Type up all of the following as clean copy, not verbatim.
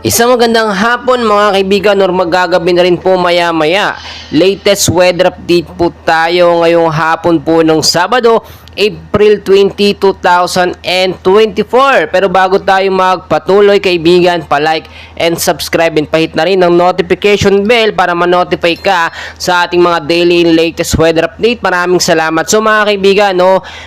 Isang magandang hapon mga kaibigan or magagabi na rin po maya-maya. Latest weather update po tayo ngayong hapon po ng Sabado, April 20, 2024. Pero bago tayo magpatuloy kaibigan, pa-like and subscribe and pahit na rin ng notification bell para ma-notify ka sa ating mga daily latest weather update. Maraming salamat. So mga kaibigan,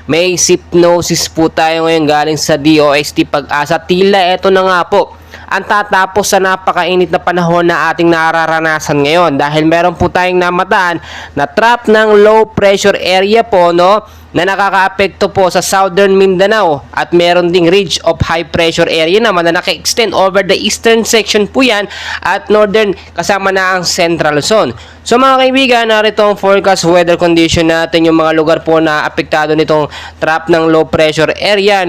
may hypnosis po tayo ngayon galing sa DOST Pag-asa. Tila eto na nga po ang tatapos sa napakainit na panahon na ating nararanasan ngayon dahil meron po tayong namataan na trap ng low pressure area po na nakakaapekto po sa southern Mindanao at meron ding ridge of high pressure area naman na naka-extend over the eastern section po yan at northern kasama na ang central zone. So mga kaibigan, narito ang forecast weather condition natin, yung mga lugar po na apektado nitong trap ng low pressure area,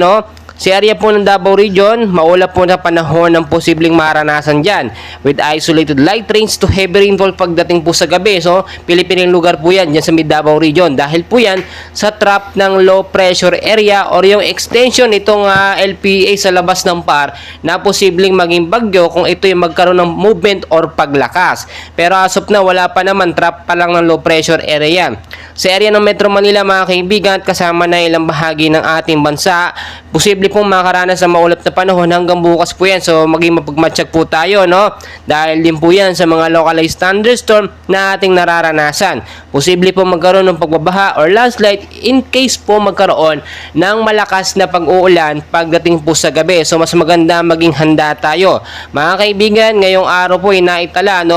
Si area po ng Davao Region, maulap po na panahon ng posibleng maranasan dyan with isolated light rains to heavy rainfall pagdating po sa gabi. So, pili-piling lugar po yan dyan sa Davao Region dahil po yan sa trap ng low pressure area or yung extension nitong LPA sa labas ng PAR na posibleng maging bagyo kung ito yung magkaroon ng movement or paglakas. Pero as of na, wala pa naman, trap pa lang ng low pressure area. Sa area ng Metro Manila mga kaibigan, kasama na ilang bahagi ng ating bansa, posible pong makaranas sa maulap na panahon hanggang bukas po yan. So maging mapagmatsyag po tayo, dahil din po yan sa mga localized thunderstorm na ating nararanasan. Posible po magkaroon ng pagbabaha or landslide in case po magkaroon ng malakas na pag-uulan pagdating po sa gabi. So mas maganda maging handa tayo. Mga kaibigan, ngayong araw po ay naitala,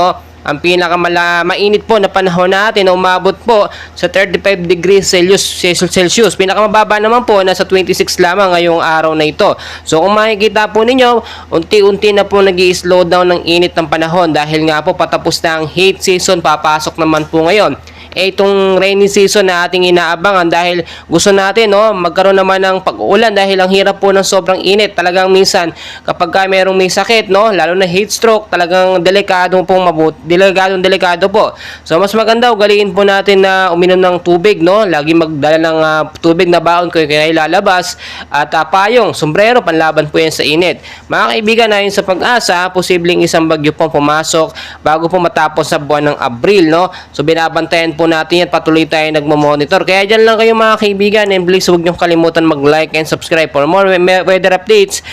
ang pinakamainit po na panahon natin na umabot po sa 35 degrees Celsius. Pinakamababa naman po nasa 26 lamang ngayong araw na ito. So kung makikita po ninyo, unti-unti na po nag-i-slow down ng init ng panahon dahil nga po patapos na ang heat season, papasok naman po ngayon itong rainy season na ating inaabangan dahil gusto natin magkaroon naman ng pag-uulan dahil ang hirap po ng sobrang init. Talagang minsan kapag merong may sakit, lalo na heat stroke, talagang delikado po. So mas maganda ugaliin po natin na uminom ng tubig, lagi magdala ng tubig na baon kung kaya lalabas at payong, sombrero, panlaban po yan sa init. Mga kaibigan, ayon sa Pag-asa, posibleng isang bagyo pong pumasok bago po matapos sa buwan ng Abril, So binabantayan po natin yan, patuloy tayo nagmo-monitor. Kaya dyan lang kayo mga kaibigan, and please huwag niyong kalimutan mag-like and subscribe for more weather updates.